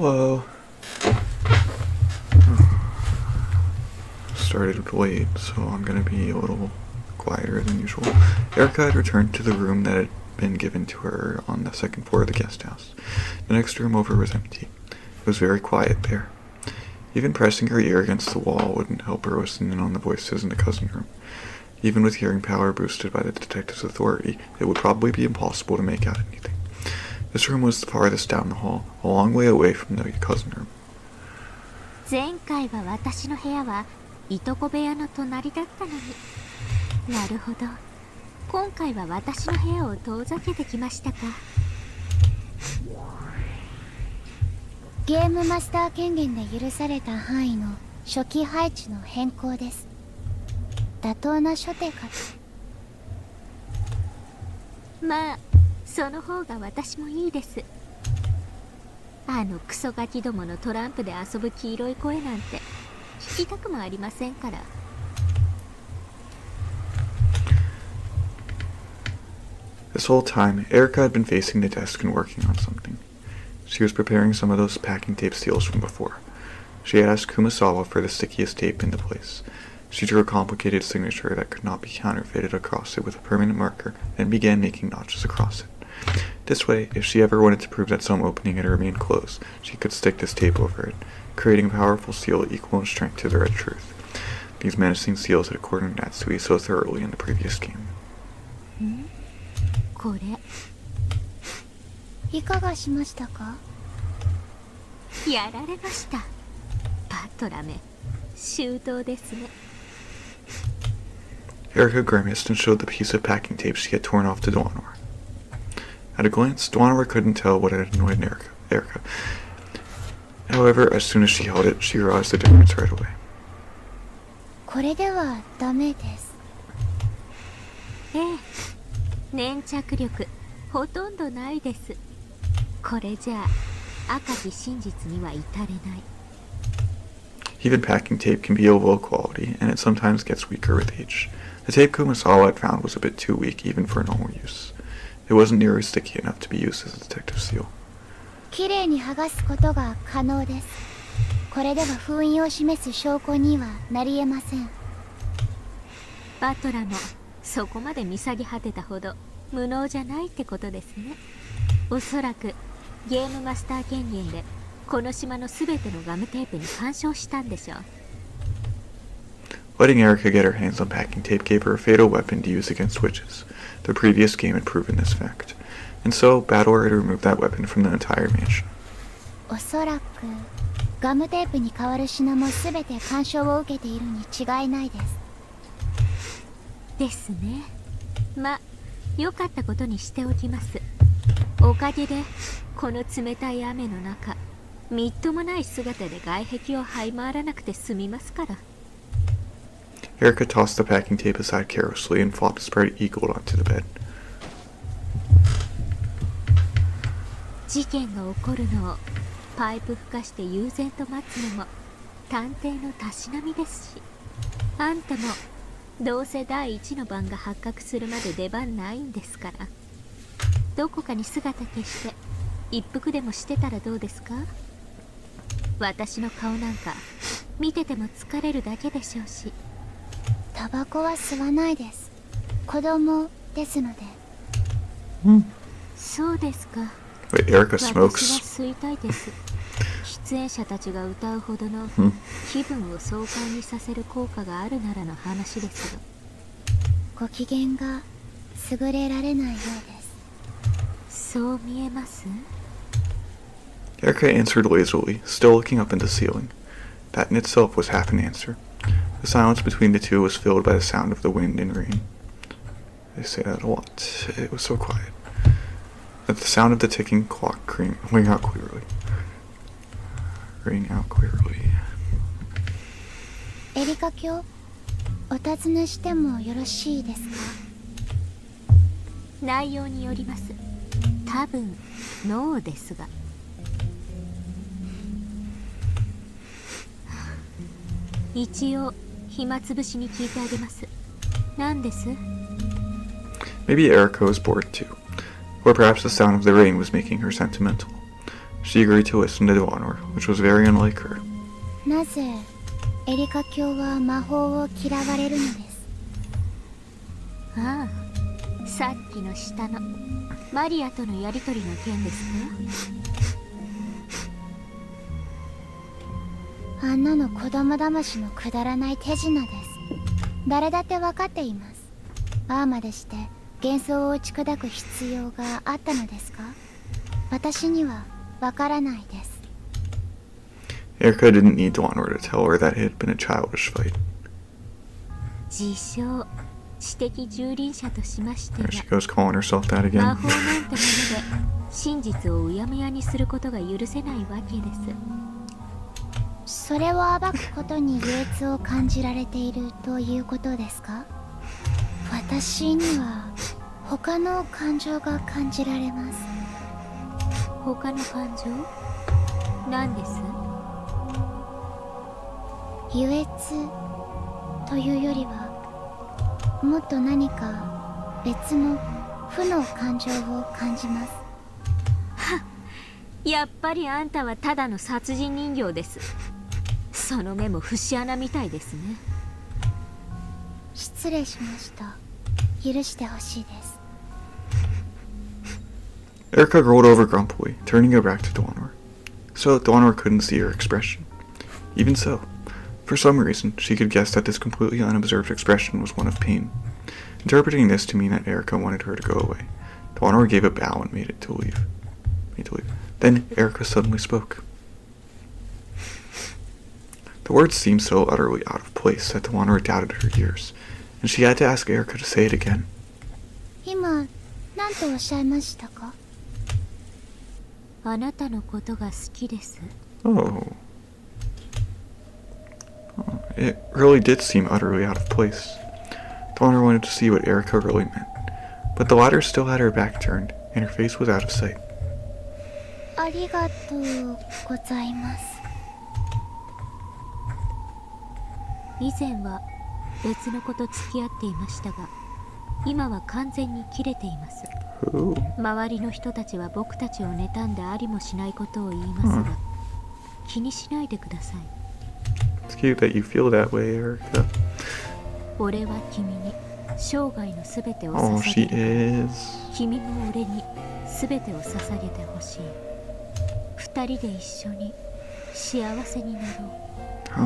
Hello. Started late, so I'm gonna be a little quieter than usual. Erica had returned to the room that had been given to her on the second floor of the guest house. The next room over was empty. It was very quiet there. Even pressing her ear against the wall wouldn't help her listen in on the voices in the cousin room. Even with hearing power boosted by the detective's authority, it would probably be impossible to make out anything. This room was the farthest down the hall, a long way away from the cousin room. 前回は私の部屋はいとこ部屋の隣だったのに。なるほど。今回は私の部屋を遠ざけてきましたか。ゲームマスター権限で許された範囲の初期配置の変更です。妥当な処定かと。まあその方が私もいいです。あのクソガキどものトランプで遊ぶ黄色い声なんて聞きたくもありませんから。This whole time, Erica had been facing the desk and working on something. She was preparing some of those packing tape seals from before. She had asked Kumasawa for the stickiest tape in the place. She drew a complicated signature that could not be counterfeited across it with a permanent marker and began making notches across it. This way, if she ever wanted to prove that some opening had remained closed, she could stick this tape over it, creating a powerful seal equal in strength to the red truth. These menacing seals had cornered Natsui so thoroughly in the previous game. これいかがしましたか？やられました。パトラめ周到ですね。Erica grimaced and showed the piece of packing tape she had torn off to Dwanor. At a glance, Dwanor couldn't tell what had annoyed Erica. However, as soon as she held it, she realized the difference right away. これではダメです。ええ、粘着力ほとんどないです。これじゃあ赤き真実には至れない。Even packing tape can be of low quality, and it sometimes gets weaker with age. The tape Kumasawa had found was a bit too weak even for normal use. It wasn't nearly sticky enough to be used as a detective seal. きれいに剥がすことが可能です。これでは封印を示す証拠にはなり得ません。バトラもそこまで見下げ果てたほど無能じゃないってことですね。おそらくゲームマスター権限でこの島のすべてのガムテープに干渉したんでしょう。Letting Erica get her hands on packing tape gave her a fatal weapon to use against witches. The previous game had proven this fact. And so, Battler had removed that weapon from the entire mansion. おそらくガムテープに代わる品もすべて干渉を受けているに違いないです。ですね。まあ良かったことにしておきます。おかげでこの冷たい雨の中みっともない姿で外壁を這い回らなくて済みますから。Erica tossed the packing tape aside carelessly and flopped spread eagled onto the bed. 事件が起こるのをパイプ吹かして悠然と待つのも探偵のたしなみですし、あんたもどうせ第一の番が発覚するまで出番ないんですから、どこかに姿消して一服でもしてたらどうですか？私の顔なんか見てても疲れるだけでしょうし。タバコは吸わないです。子供ですので。そうですか。Wait, Erica 私 smokes. は吸いたいです。出演者たちが歌うほどの気分を爽快にさせる効果があるならの話ですよ。ご機嫌が優れられないようです。そう見えます？ Erica answered lazily, still looking up at the ceiling. That in itself was half an answer. The silence between the two was filled by the sound of the wind and rain. They say that a lot. It was so quiet. That the sound of the ticking clock rang out clearly. エリカ卿、お尋ねしてもよろしいですか？内容によります。多分ノーですが。一応暇つぶしに聞いてあげます。何です？ Maybe Erica was bored too, or perhaps the sound of the rain was making her sentimental. She agreed to listen to Duanor, which was very unlike her. なぜエリカ卿は魔法を嫌われるのです？ああ、さっきの下のマリアとのやりとりの件ですね。あんなの子供騙しのくだらない手品です。誰だって分かっています。ああまでして幻想を打ち砕く必要があったのですか？私には分からないです。Erica didn't need Duanor to tell her that it had been a childish fight. 自称知的蹂躙者としましては There she goes calling herself that 魔 again. 法なんてもので真実をうやむやにすることが許せないわけです。それを暴くことに優越を感じられているということですか？私には他の感情が感じられます。他の感情？何です？優越というよりはもっと何か別の負の感情を感じます。やっぱりあんたはただの殺人人形です。その目も節穴みたいですね。失礼しました。許してほしいです。 Erica rolled over grumpily, turning her back to Duanor, so that Duanor couldn't see her expression. Even so, for some reason, she could guess that this completely unobserved expression was one of pain. Interpreting this to mean that Erica wanted her to go away, Duanor gave a bow and made to leave. Then Erica suddenly spoke. The words seemed so utterly out of place that Duanor doubted her ears, and she had to ask Erica to say it again. 今何とおっしゃいましたか？あなたのことが好きです。 Oh. It really did seem utterly out of place. Duanor wanted to see what Erica really meant, but the latter still had her back turned, and her face was out of sight. ありがとうございます。以前は別の子と付き合っていましたが、今は完全に切れています。 Ooh. 周りの人たちは僕たちを妬んでありもしないことを言いますが、気にしないでください。 It's cute that you feel that way, Erica. 俺は君に生涯のすべてを Oh, 捧 she げる。 is. 君も俺にすべてを捧げてほしい。二人で一緒に幸せになろう。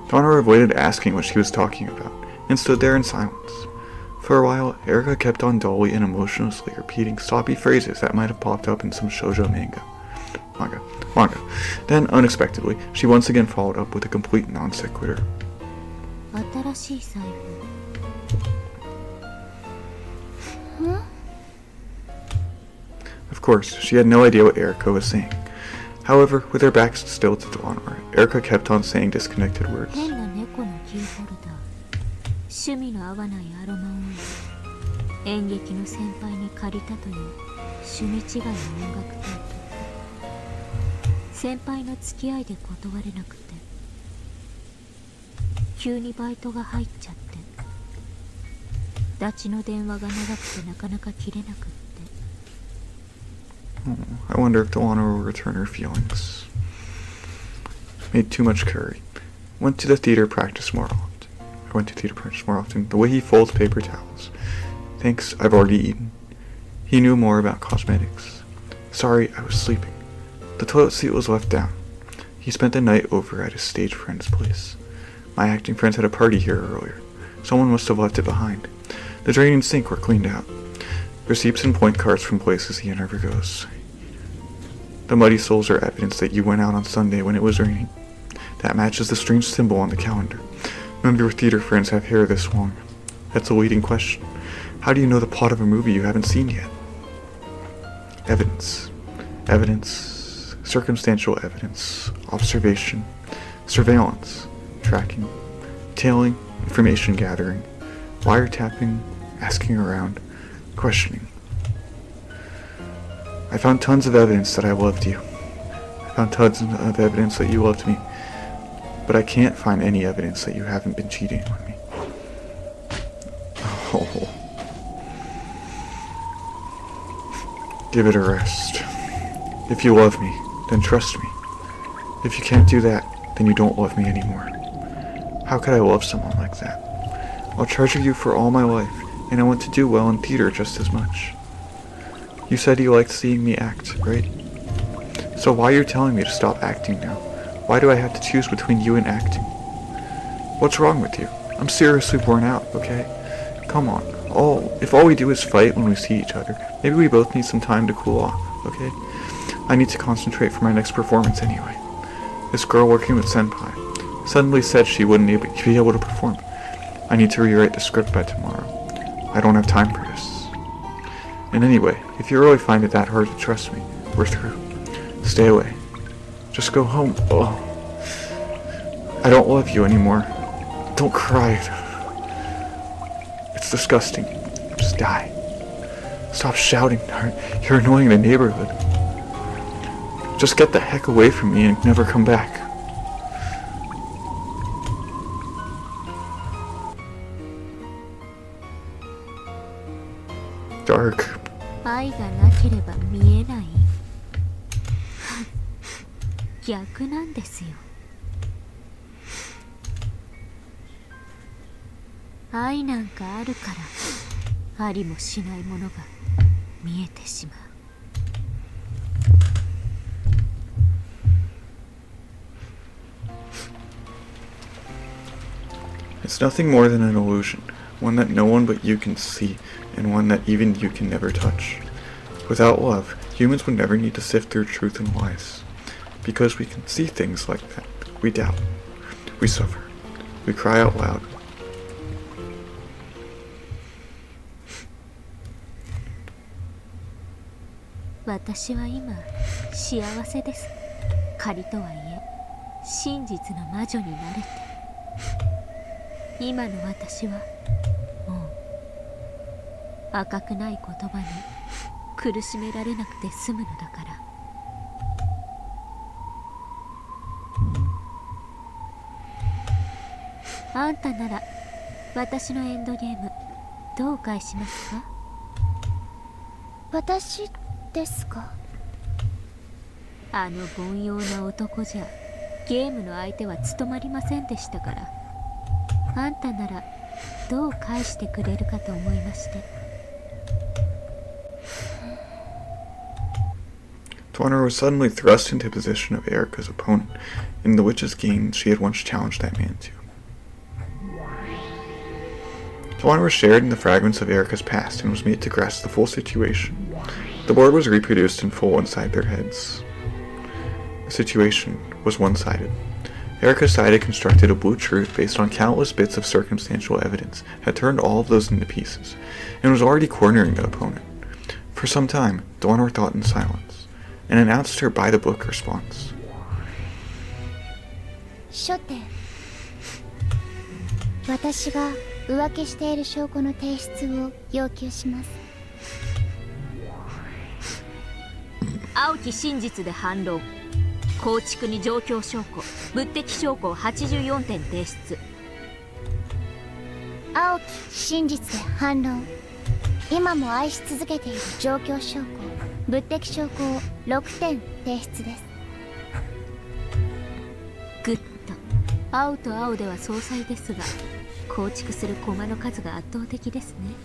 Duanor avoided asking what she was talking about, and stood there in silence. For a while, Erica kept on dully and emotionlessly repeating sloppy phrases that might have popped up in some shoujo manga. Then, unexpectedly, she once again followed up with a complete non sequitur. 新しい財布。 Of course, she had no idea what Erica was saying. However, with her back still to Duanor, Erica kept on saying disconnected words. 変な猫のキーホルダー。趣味の合わないアロマオイル。演劇の先輩に借りたという趣味違いの音楽テープ。先輩の付き合いで断れなくて、急にバイトが入っちゃって、ダチの電話が長くてなかなか切れなくって。 I wonder if Duanor will return her feelings. Made too much curry. Went to theater practice more often. The way he folds paper towels. Thanks, I've already eaten. He knew more about cosmetics. Sorry, I was sleeping. The toilet seat was left down. He spent the night over at his stage friend's place. My acting friends had a party here earlier. Someone must have left it behind. The drain and sink were cleaned out. Receipts and point cards from places he never goes. The muddy soles are evidence that you went out on Sunday when it was raining. That matches the strange symbol on the calendar. None of your theater friends have hair this long. That's a leading question. How do you know the plot of a movie you haven't seen yet? Evidence. Evidence. Circumstantial evidence. Observation. Surveillance. Tracking. Tailing. Information gathering. Wiretapping. Asking around. Questioning. I found tons of evidence that I loved you. I found tons of evidence that you loved me. But I can't find any evidence that you haven't been cheating on me. Oh. Give it a rest. If you love me, then trust me. If you can't do that, then you don't love me anymore. How could I love someone like that? I'll treasure you for all my life, and I want to do well in theater just as much. You said you liked seeing me act, right? So why are you telling me to stop acting now? Why do I have to choose between you and acting? What's wrong with you? I'm seriously worn out, okay? Come on. If all we do is fight when we see each other, maybe we both need some time to cool off, okay? I need to concentrate for my next performance anyway. This girl working with Senpai suddenly said she wouldn't be able to perform. I need to rewrite the script by tomorrow. I don't have time for this. And anyway, if you really find it that hard to trust me, we're through. Stay away. Just go home. Oh. I don't love you anymore. Don't cry. It's disgusting. Just die. Stop shouting. You're annoying the neighborhood. Just get the heck away from me and never come back. Dark. 愛がなければ見えない。逆なんですよ。愛なんかあるからありもしないものが見えてしまう。It's nothing more than an illusion, one that no one but you can see, and one that even you can never touch. Without love, humans would never need to sift through truth and lies. Because we can see things like that, we doubt, we suffer, we cry out loud. "私は今幸せです。仮とはいえ真実の魔女になれて。今の私はもう赤くない言葉に苦しめられなくて済むのだから。あんたなら私のエンドゲームどう返しますか？私ですか？あの凡庸な男じゃゲームの相手は務まりませんでしたから。あんたならどう返してくれるかと思いまして。Tuaner was suddenly thrust into position of Erika's opponent in the witch's game she had once challenged that man to. Tuaner was shared in the fragments of Erika's past and was made to grasp the full situation. The board was reproduced in full inside their heads. The situation was one-sided. Erika's side had constructed a blue truth based on countless bits of circumstantial evidence, had turned all of those into pieces, and was already cornering the opponent. For some time, Tuaner thought in silence, and announced her by-the-book response. 初手、私が浮気している証拠の提出を要求します。青き真実で反論。構築に状況証拠、物的証拠を84点提出。青き真実で反論。今も愛し続けている状況証拠、物的証拠を6点提出です。グッと。青と青では相殺ですが、構築する駒の数が圧倒的ですね。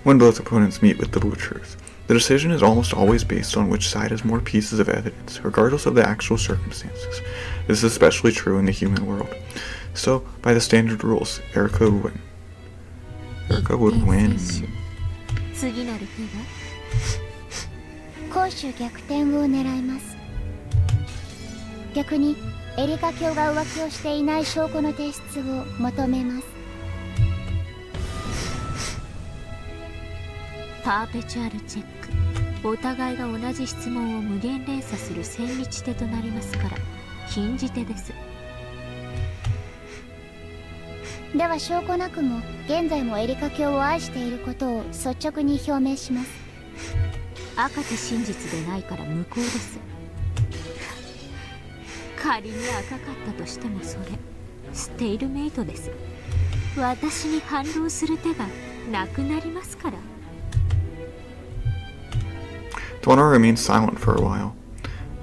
When both opponents meet with the blue truth, the decision is almost always based on which side has more pieces of evidence, regardless of the actual circumstances. This is especially true in the human world. So, by the standard rules, Erika would win. Erika would win. 次なる手は攻守逆転を狙います。逆にエリカ卿が浮気をしていない証拠の提出を求めます。パーペチュアルチェック。お互いが同じ質問を無限連鎖する千日手となりますから禁じ手です。では証拠なくも現在もエリカ卿を愛していることを率直に表明します。赤き真実でないから無効です。仮に赤かったとしてもそれステイルメイトです。私に反論する手がなくなりますから。Dwanora remained silent for a while.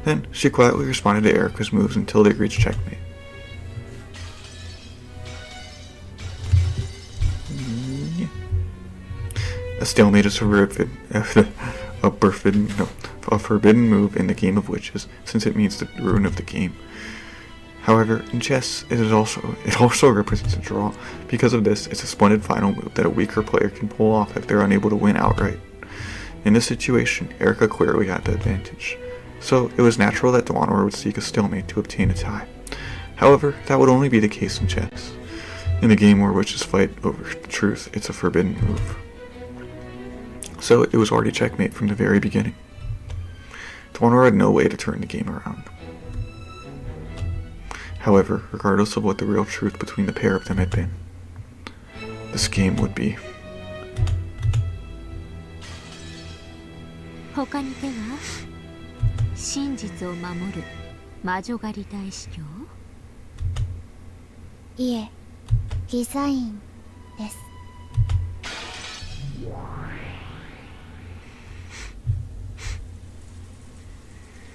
Then she quietly responded to Erika's moves until they reached checkmate. A stalemate is a forbidden move in the game of witches, since it means the ruin of the game. However, in chess, it also represents a draw. Because of this, it's a splendid final move that a weaker player can pull off if they're unable to win outright. In this situation, Erika clearly had the advantage, so it was natural that Dwanora would seek a stalemate to obtain a tie. However, that would only be the case in chess. In a game where witches fight over truth, it's a forbidden move. So it was already checkmate from the very beginning. Dwanora had no way to turn the game around. However, regardless of what the real truth between the pair of them had been, this game would be. 他に手は真実を守る魔女狩り大司教？いえ、ギザインです。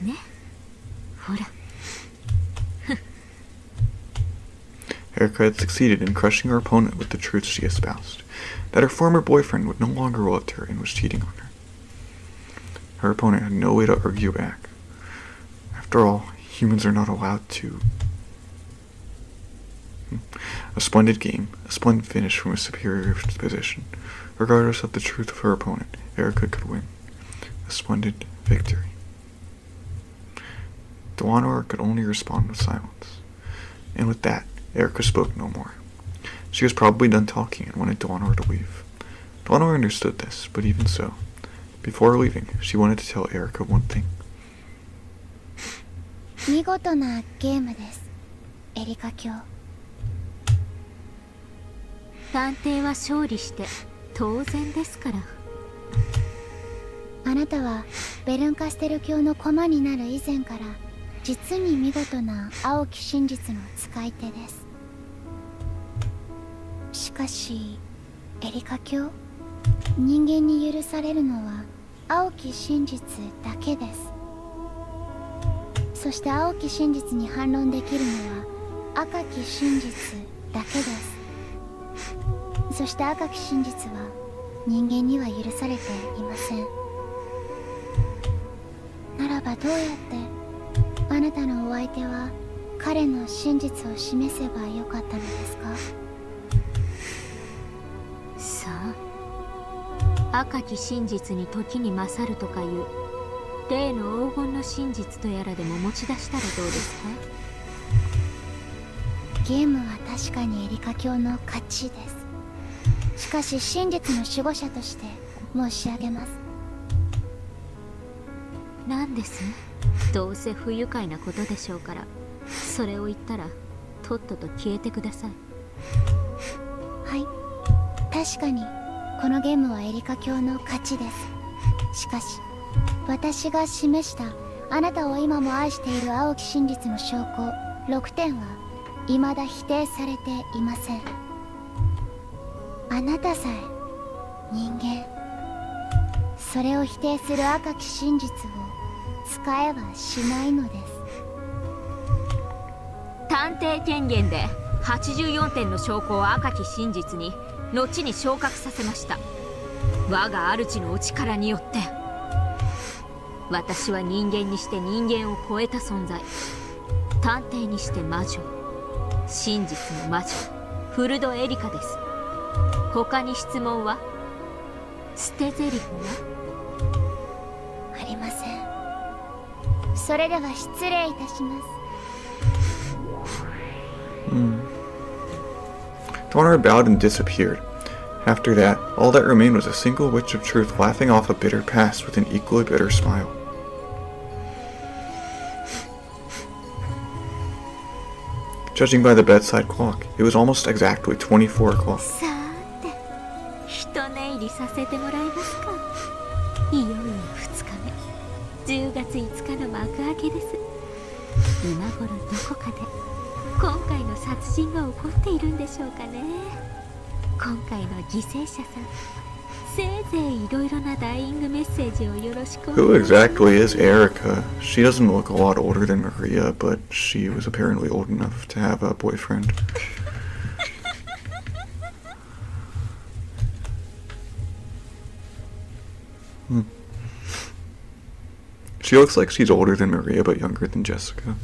ね、ほら。Erika had succeeded in crushing her opponent with the truth she espoused, that her former boyfriend would no longer loved her and was cheating on her. Her opponent had no way to argue back. After all, humans are not allowed to. A splendid game, a splendid finish from a superior position. Regardless of the truth of her opponent, Erika could win. A splendid victory. Dwanora could only respond with silence. And with that, Erika spoke no more. She was probably done talking and wanted Dwanora to leave. Dwanora understood this, but even so, before leaving, she wanted to tell Erika one thing. 見事なゲームです、エリカ卿。探偵は勝利して当然ですから。あなたはベルンカステル卿の駒になる以前から実に見事な青き真実の使い手です。しかしエリカ卿、人間に許されるのは青き真実だけです。そして青き真実に反論できるのは赤き真実だけです。そして赤き真実は人間には許されていません。ならばどうやってあなたのお相手は彼の真実を示せばよかったのですか？さあ、赤き真実に時に勝るとかいう例の黄金の真実とやらでも持ち出したらどうですか？ゲームは確かにエリカ卿の勝ちです。しかし真実の守護者として申し上げます。なんです？どうせ不愉快なことでしょうから、それを言ったらとっとと消えてください。はい、確かにこのゲームはエリカ卿の勝ちです。しかし私が示したあなたを今も愛している青き真実の証拠6点は未だ否定されていません。あなたさえ人間、それを否定する赤き真実を使えはしないのです。探偵権限で84点の証拠を赤き真実に後に昇格させました。我が主のお力によって。私は人間にして人間を超えた存在、探偵にして魔女、真実の魔女フルドエリカです。他に質問は？捨て台詞は？ありません。それでは失礼いたします。Dwanora bowed and disappeared. After that, all that remained was a single witch of truth laughing off a bitter past with an equally bitter smile. Judging by the bedside clock, it was almost exactly 24 o'clock. さて、一寝入りさせてもらいますか。いよいよ2日目、10月5日の幕開けです。今頃どこかで今回の殺人が起こっているんでしょうかね。今回の犠牲者さん、せいぜいいろいろなダイイングメッセージをよろしくお Who 願いします。 exactly is Erica? She doesn't look a lot older than Maria, but she was apparently old enough to have a boyfriend. She looks like she's older than Maria, but younger than Jessica.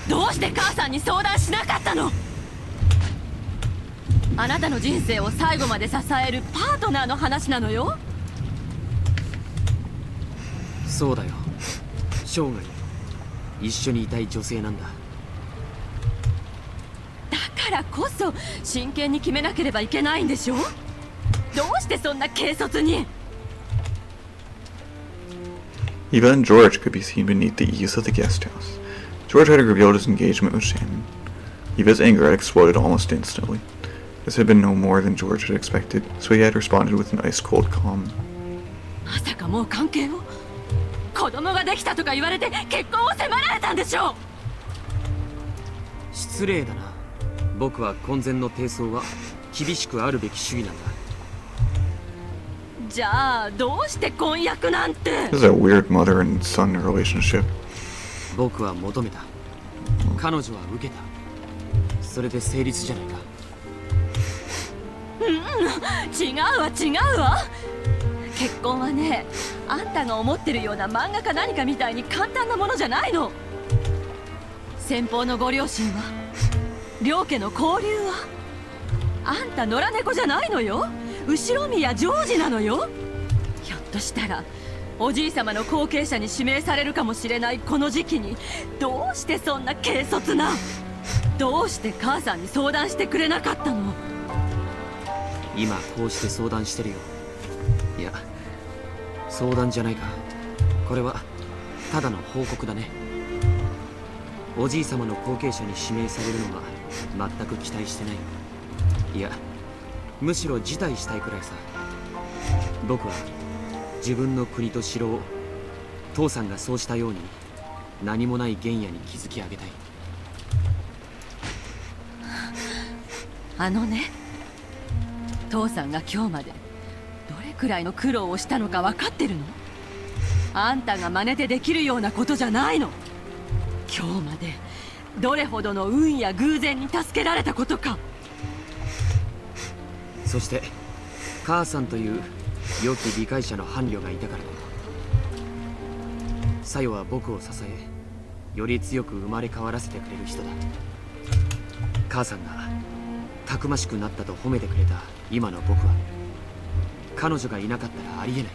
どうして母さんに相談しなかったの？あなたの人生を最後まで支えるパートナーの話なのよ。そうだよ。生涯一緒にいたい女性なんだ。だからこそ真剣に決めなければいけないんでしょ？どうしてそんな軽率に？ Eva and George could be seen beneath the eaves of the guest house. George had revealed his engagement with Shannon. Eva's anger had exploded almost instantly. This had been no more than George had expected, so he had responded with an ice-cold calm. まさかもう関係を？子供ができたとか言われて結婚を迫られたんでしょ？失礼だな。僕は婚前の貞操は厳しくあるべき主義なんだ。じゃあどうして婚約なんて？ This is a weird mother and son relationship. 僕は求めた。彼女は受けた。それで成立じゃないか。違うわ違うわ。結婚はね、あんたが思ってるような漫画か何かみたいに簡単なものじゃないの。先方のご両親は、両家の交流は、あんた野良猫じゃないのよ。後宮ジョージなのよ。ひょっとしたらおじい様の後継者に指名されるかもしれないこの時期に、どうしてそんな軽率な？どうして母さんに相談してくれなかったの？今こうして相談してるよ。いや、相談じゃないか。これはただの報告だね。おじい様の後継者に指名されるのは全く期待してない。いや、むしろ辞退したいくらいさ。僕は自分の国と城を父さんがそうしたように何もない原野に築き上げたい。あのね、父さんが今日までどれくらいの苦労をしたのか分かってるの？あんたが真似てできるようなことじゃないの。今日までどれほどの運や偶然に助けられたことか。そして母さんという良き理解者の伴侶がいたからだよ。サヨは僕を支え、より強く生まれ変わらせてくれる人だ。母さんがたくましくなったと褒めてくれた今の僕は、彼女がいなかったらありえない。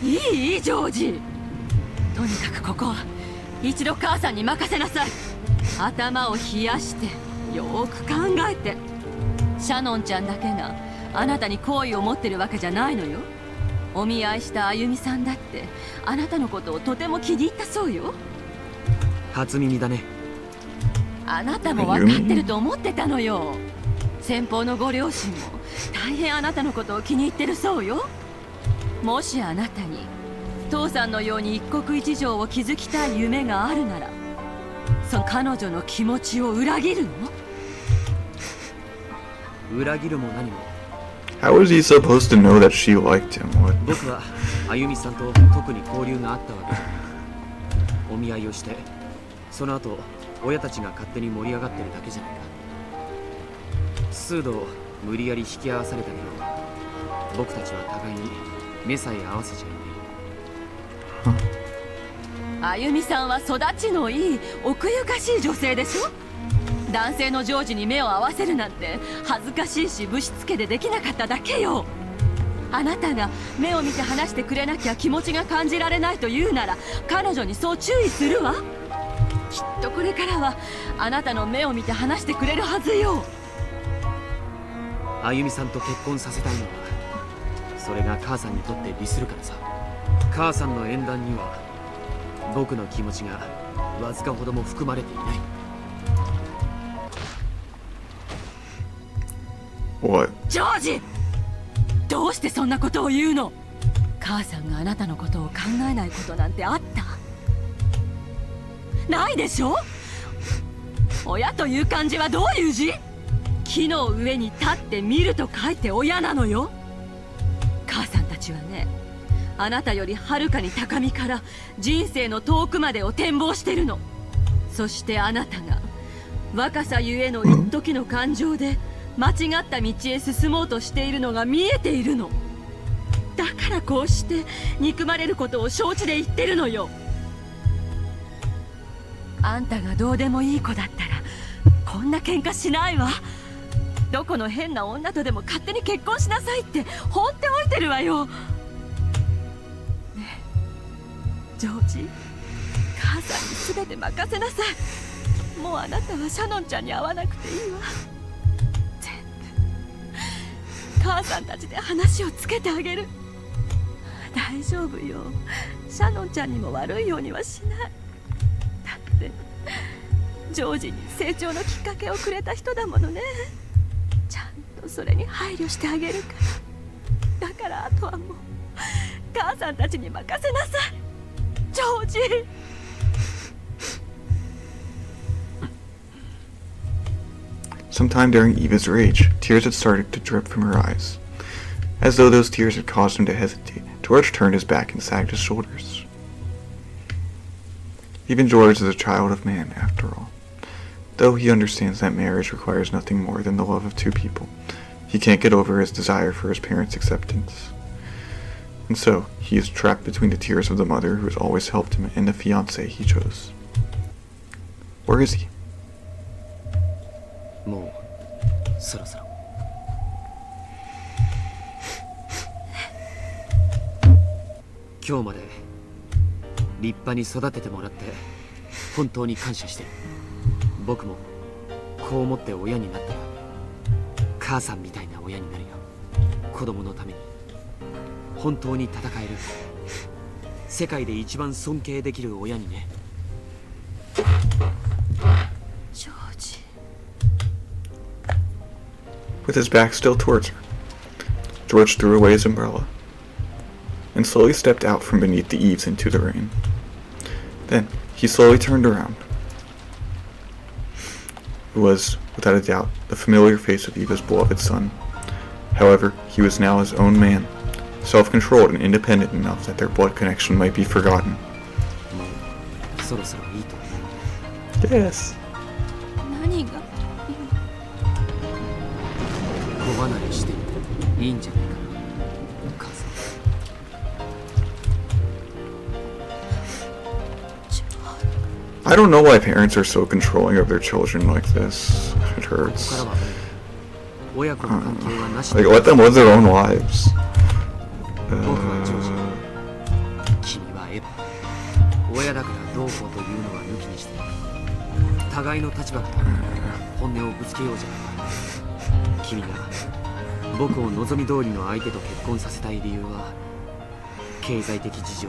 いいジョージ。とにかくここは一度母さんに任せなさい。頭を冷やしてよーく考えて。シャノンちゃんだけがあなたに好意を持ってるわけじゃないのよ。お見合いしたあゆみさんだってあなたのことをとても気に入ったそうよ。初耳だね。あなたも分かってると思ってたのよ。先方のご両親も大変あなたのことを気に入ってるそうよ。もしあなたに父さんのように一国一城を築きたい夢があるなら、その彼女の気持ちを裏切るの？裏切るも何も。 How was he supposed to know that she liked him? What? 僕はあゆみさんと特に交流があったわけじゃない。お見合いをして、その後親たちが勝手に盛り上がってるだけじゃないか。数度無理やり引き合わされたけど、僕たちは互いに目さえ合わせちゃいない。あゆみさんは育ちのいい奥ゆかしい女性でしょ。男性のジョージに目を合わせるなんて恥ずかしいしぶしつけでできなかっただけよ。あなたが目を見て話してくれなきゃ気持ちが感じられないと言うなら、彼女にそう注意するわ。きっとこれからはあなたの目を見て話してくれるはずよ。あゆみさんと結婚させたいのは、それが母さんにとって利するからさ。母さんの縁談には僕の気持ちがわずかほども含まれていない。What? ジョージ、どうしてそんなことを言うの？母さんがあなたのことを考えないことなんてあった？ないでしょ。親という漢字はどういう字？木の上に立って見ると書いて親なのよ。母さんたちはね、あなたよりはるかに高みから人生の遠くまでを展望してるの。そしてあなたが若さゆえの一時の感情で間違った道へ進もうとしているのが見えているの。だからこうして憎まれることを承知で言ってるのよ。あんたがどうでもいい子だったらこんな喧嘩しないわ。どこの変な女とでも勝手に結婚しなさいって放っておいてるわよ。ねえジョージ、母さんに全て任せなさい。もうあなたはシャノンちゃんに会わなくていいわ。全部母さんたちで話をつけてあげる。大丈夫よ、シャノンちゃんにも悪いようにはしない。だってジョージに成長のきっかけをくれた人だものね。ちゃんとそれに配慮してあげるから。だからあとはもう母さんたちに任せなさい、ジョージ。Sometime during Eva's rage, tears had started to drip from her eyes. As though those tears had caused him to hesitate, George turned his back and sagged his shoulders. Even George is a child of man, after all. Though he understands that marriage requires nothing more than the love of two people, he can't get over his desire for his parents' acceptance. And so, he is trapped between the tears of the mother who has always helped him and the fiancé he chose. Where is he? もうそろそろ。今日まで立派に育ててもらって本当に感謝してる。僕もこう思って親になったら母さんみたいな親になるよ。子供のために本当に戦える世界で一番尊敬できる親にね。ジョージ。With his back still towards her, George threw away his umbrella and slowly stepped out from beneath the eaves into the rain. Then he slowly turned around. It was, without a doubt, the familiar face of Eva's beloved son. However, he was now his own man, self-controlled and independent enough that their blood connection might be forgotten. もうそろそろいいと思う。 Yes. 何が？子離れしていいんじゃないかな、母さん。I don't know why parents are so controlling of their children like this. It hurts. ここからは親子の関係はなし Like, let them live their own lives. 僕はジョージ、君はエヴァ。親だからどうこうというのは抜きにして、互いの立場から本音をぶつけようじゃないか。君が僕を望み通りの相手と結婚させたい理由は経済的事情、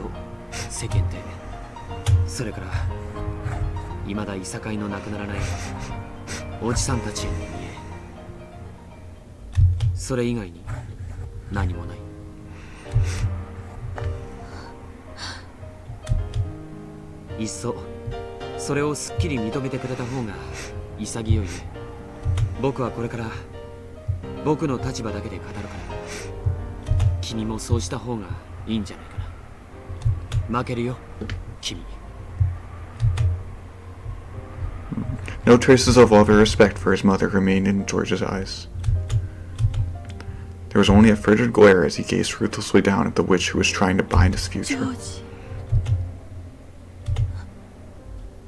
世間体、それから未だいさかいのなくならないおじさんたちへの見栄、それ以外に何もない。いっそそれをすっきり認めてくれた方が潔いね。僕はこれから僕の立場だけで語るから、君もそうした方がいいんじゃないかな。負けるよ、君。No traces of love or respect for his mother remained in George's eyes. There was only a frigid glare as he gazed ruthlessly down at the witch who was trying to bind his ジ future. ョージ、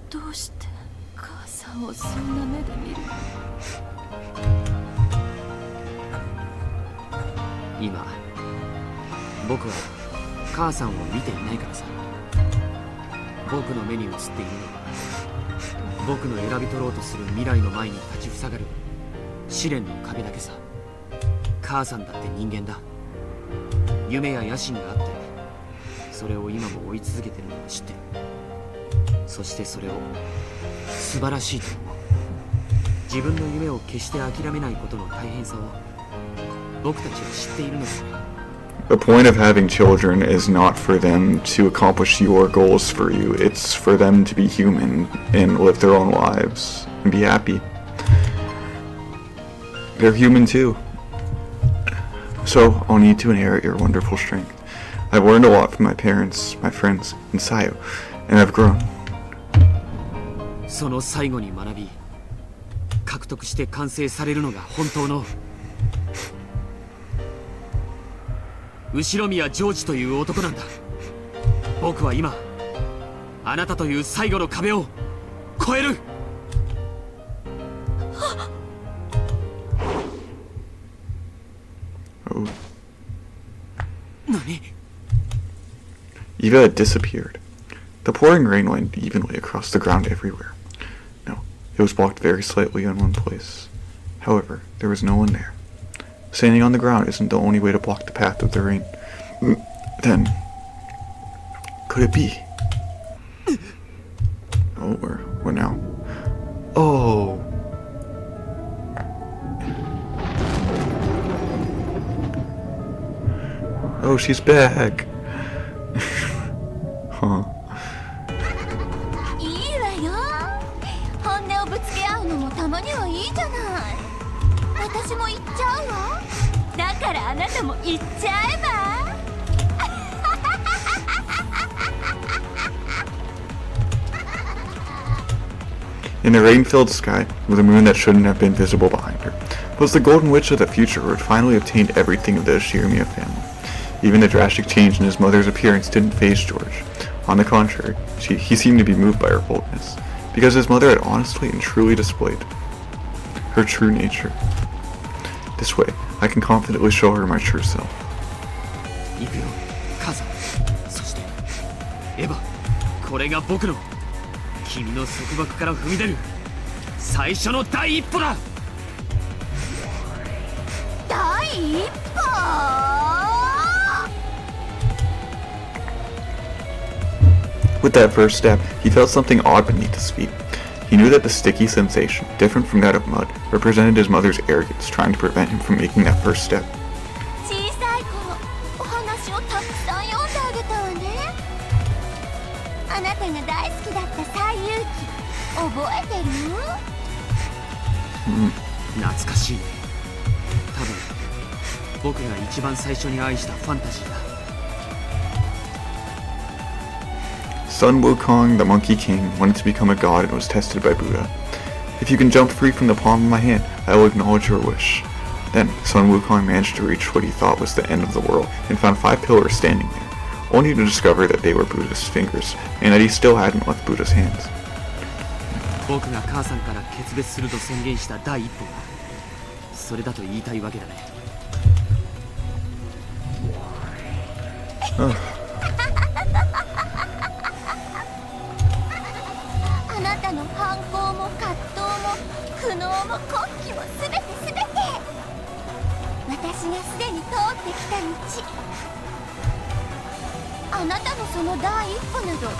どうして母さんをそんな目で見るの？今僕は母さんを見ていないからさ。僕の目に映っているのは僕の選び取ろうとする未来の前に立ちふさがる試練の壁だけさ。母さんだって人間だ。夢や野心があって、それを今も追い続けてるのを知ってる。そしてそれを素晴らしいと思う。自分の夢を決して諦めないことの大変さを僕たちは知っているのだ。The point of having children is not for them to accomplish your goals for you. It's for them to be human and live their own lives and be happy. They're human too. So I'll need to inherit your wonderful strength. I've learned a lot from my parents, my friends, and Sayo, and I've grown. その最後に学び、獲得して完成されるのが本当の後宮ジョージという男なんだ。僕は今あなたという最後の壁を越える。Oh. 何？ Eva had disappeared. The pouring rain went evenly across the ground everywhere. No, it was blocked very slightly in one place. However, there was no one there. Standing on the ground isn't the only way to block the path of the rain. Then, could it be? Oh, where now? Oh! Oh, she's back! Huh. いいわよ。本音をぶつけ合うのもたまにはいいじゃない。私も言っちゃうわ。だからあなたも言っちゃえば。In a rain-filled sky, with a moon that shouldn't have been visible behind her, was the Golden Witch of the future who had finally obtained everything of the Shiromia family. Even the drastic change in his mother's appearance didn't faze George. On the contrary, he seemed to be moved by her boldness, because his mother had honestly and truly displayed her true nature. This way, I can confidently show her my true self. 行くよ、母さん。そして、エヴァ、これが僕の君の束縛から踏み出る最初の第一歩だ。第一歩。With that first step, he felt something odd beneath his feet. He knew that the sticky sensation, different from that of mud, represented his mother's arrogance, trying to prevent him from making that first step. 小さい頃、お話をたくさん読んであげたわね。あなたが大好きだった西遊記、覚えてる？懐かしいね。多分僕が一番最初に愛したファンタジーだ。Sun Wukong, the Monkey King, wanted to become a god and was tested by Buddha. If you can jump free from the palm of my hand, I will acknowledge your wish. Then, Sun Wukong managed to reach what he thought was the end of the world and found 5 pillars standing there, only to discover that they were Buddha's fingers and that he still hadn't left Buddha's hands. 僕が母さんから決別すると宣言した第一歩がそれだと言いたいわけだね。あなたの反抗も葛藤も苦悩も根気もすべて私がすでに通ってきた道。あなたのその第一歩など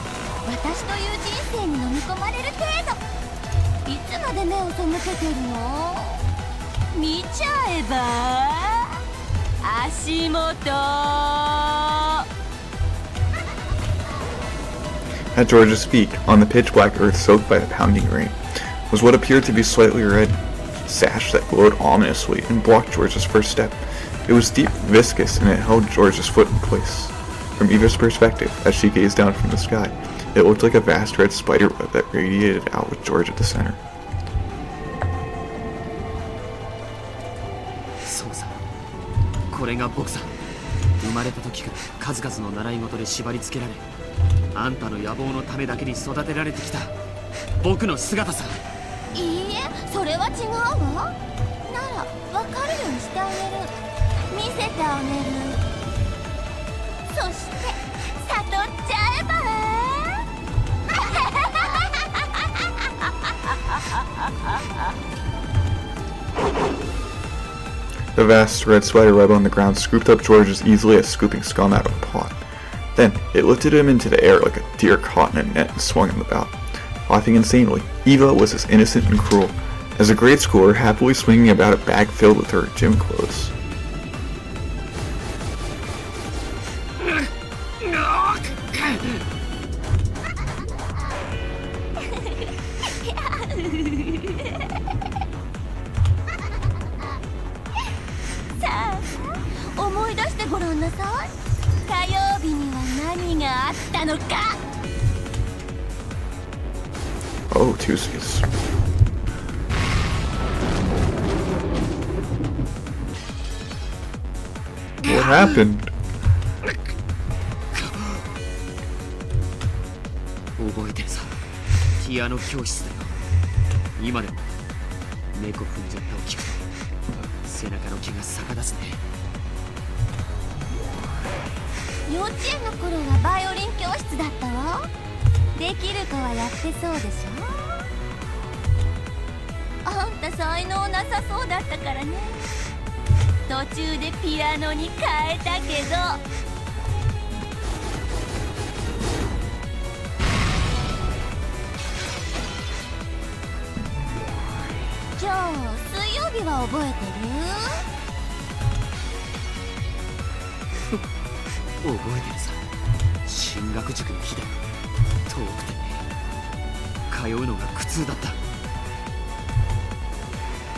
私という人生に飲み込まれる程度。いつまで目を背けてるの？見ちゃえば足元。At George's feet, on the pitch-black earth soaked by the pounding rain, was what appeared to be slightly red sash that glowed ominously and blocked George's first step. It was deep, viscous, and it held George's foot in place. From Eva's perspective, as she gazed down from the sky, it looked like a vast red spider web that radiated out with George at the center. そうさ、これが僕さ。生まれた時から数々の習い事で縛り付けられ、あんたの野望のためだけに育てられてきた僕の姿さ。いいえ、それは違うわ。なら分かるようにしてあげる。見せてあげる。そして悟っちゃえば。The vast red spider web on the ground scooped up George as easily as scooping scum out of a pot. Then, it lifted him into the air like a deer caught in a net and swung him about. Laughing insanely, Eva was as innocent and cruel as a grade schooler happily swinging about a bag filled with her gym clothes. さあ思い出してごらんなさい。火曜日には何があったのか。 Oh, Tuesdays. What happened? 覚えてるさ、ピアノ教室だよ。今でも猫踏んじゃったを聞くと背中の毛が逆立つね。幼稚園の頃はバイオリン教室だったわ。できる子はやってそうでしょ。あんた才能なさそうだったからね。途中でピアノに変えたけど。じゃあ水曜日は覚えて覚えてるさ、進学塾の日だよ。遠くてね、通うのが苦痛だった。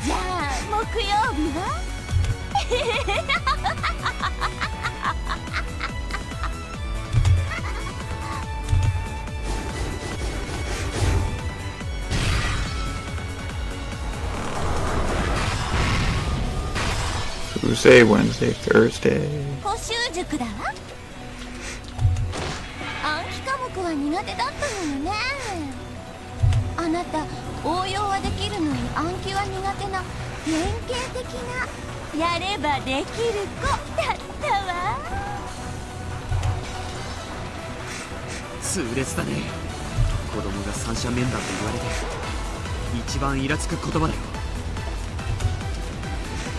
じゃあ木曜日はTuesday, Wednesday, Thursday. 補習塾だわ。暗記科目は苦手だったのよね。あなた応用はできるのに暗記は苦手な典型的なやればできる子だったわ。痛烈だね。子供が三者面談と言われて一番イラつく言葉だよ。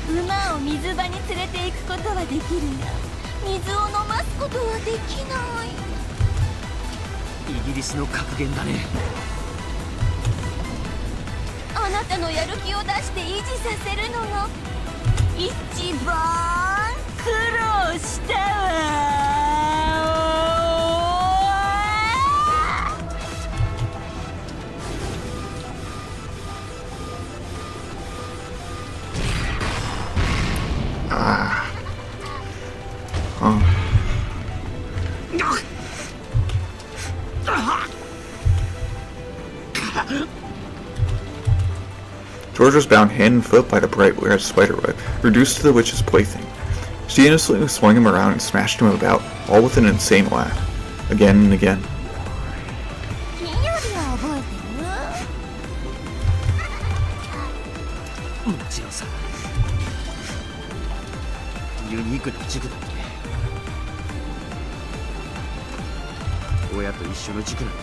馬を水場に連れて行くことはできるが水を飲ますことはできない。イギリスの格言だね。あなたのやる気を出して維持させるのが一番苦労したわ。George was bound hand and foot by the bright red spiderweb, reduced to the witch's plaything. She innocently swung him around and smashed him about, all with an insane laugh, again and again. 金曜日は覚えてる？もちろんさ。ユニークな塾だね。親と一緒の塾なんて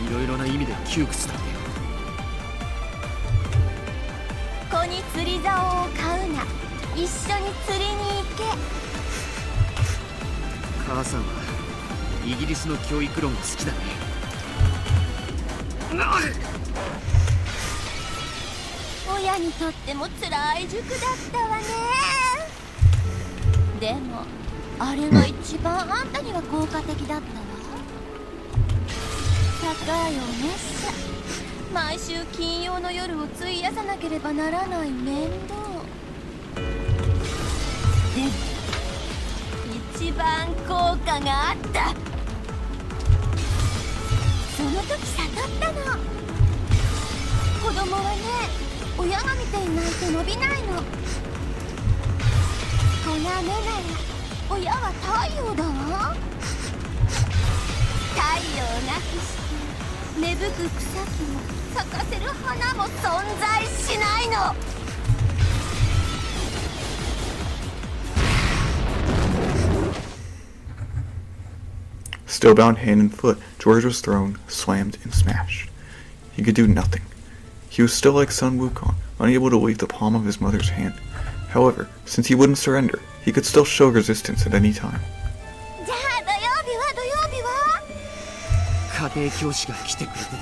いろいろな意味で窮屈だったよ。子に釣り竿を買うな、一緒に釣りに行け。母さんはイギリスの教育論が好きだね。親にとっても辛い塾だったわね。でもあれが一番あんたには効果的だったわ。高いお熱射、毎週金曜の夜を費やさなければならない面倒。でも一番効果があった。その時悟ったの。子供はね、親が見ていないと伸びないの。こんな目なら親は太陽だわ。太陽なくして芽吹く草木も咲かせる花も存在しないの。Still bound hand and foot, George was thrown, slammed, and smashed. He could do nothing. He was still like Sun Wukong, unable to wave the palm of his mother's hand. However, since he wouldn't surrender, he could still show resistance at any time. じゃあ土曜日は家庭教師が来てくれてたね。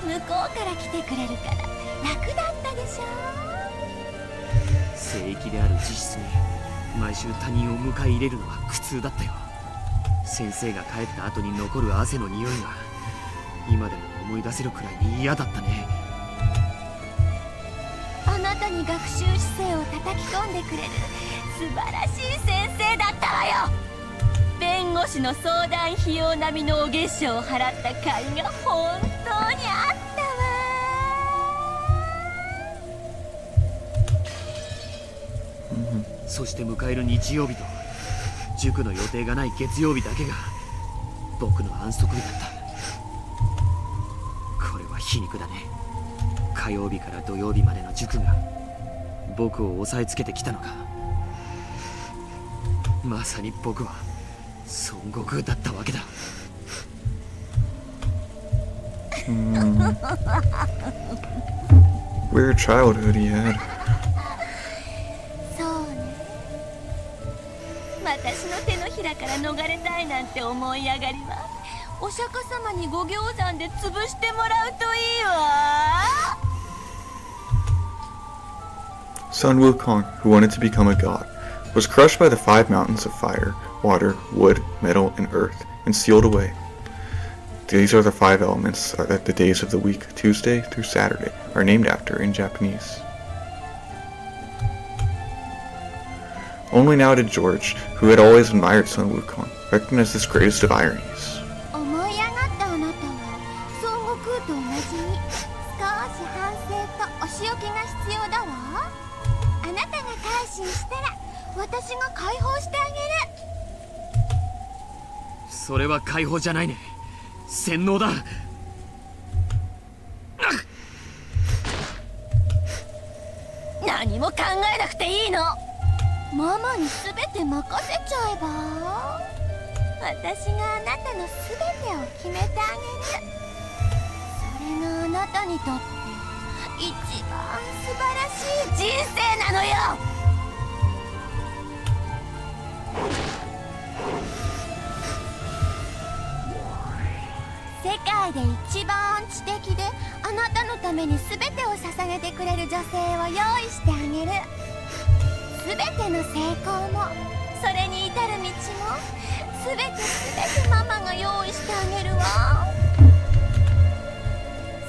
向こうから来てくれるから楽だったでしょ。聖域である自室に毎週他人を迎え入れるのは苦痛だったよ。先生が帰った後に残る汗の匂いが今でも思い出せるくらいに嫌だったね。あなたに学習姿勢を叩き込んでくれる素晴らしい先生だったわよ。弁護士の相談費用並みのお月謝を払った甲斐が本当にあったわ。そして迎える日曜日と塾の予定がない月曜日だけが僕の安息日だった。これは皮肉だね。火曜日から土曜日までの塾が僕を押さえつけてきたのか。まさに僕は孫悟空だったわけだ。Weird childhood he had. そうね。私の手のひらから逃れたいなんて思い上がりはお釈迦様にご行山で潰してもらうといいわ。Sun Wukong, who wanted to become a god, was crushed by the 5 mountains of fire, water, wood, metal, and earth, and sealed away. These are the 5 elements that the days of the week, Tuesday through Saturday, are named after in Japanese. Only now did George, who had always admired Sun Wukong, recognize this greatest of ironies. 思い上がったあなたは孫悟空と同じに少し反省とお仕置きが必要だわ。あなたが改心したら私が解放してあげる。それは解放じゃないね。洗脳だ。何も考えなくていいの。ママに全て任せちゃえば。私があなたの全てを決めてあげる。それがあなたにとって一番素晴らしい人生なのよ。世界で一番知的であなたのために全てを捧げてくれる女性を用意してあげる。全ての成功もそれに至る道も全てママが用意してあげるわ。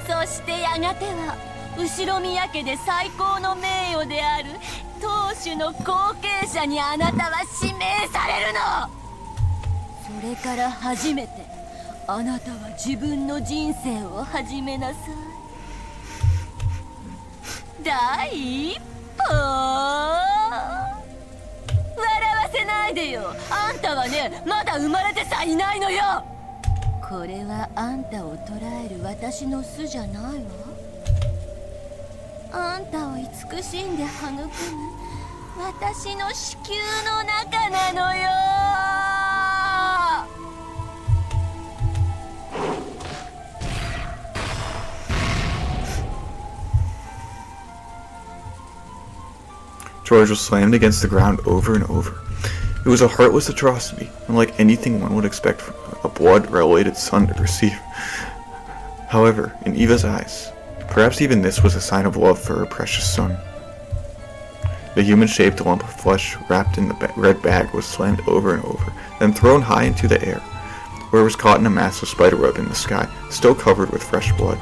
そしてやがては後ろ宮家で最高の名誉である当主の後継者にあなたは指名されるの。それから初めてあなたは自分の人生を始めなさい。第一歩。笑わせないでよ。あんたはね、まだ生まれてさいないのよ。これはあんたを捕らえる私の巣じゃないわ。あんたを慈しんで育む私の子宮の中なのよ。George was slammed against the ground over and over. It was a heartless atrocity, unlike anything one would expect from a blood-related son to receive. However, in Eva's eyes, perhaps even this was a sign of love for her precious son. The human-shaped lump of flesh wrapped in the red bag was slammed over and over, then thrown high into the air, where it was caught in a massive spiderweb in the sky, still covered with fresh blood.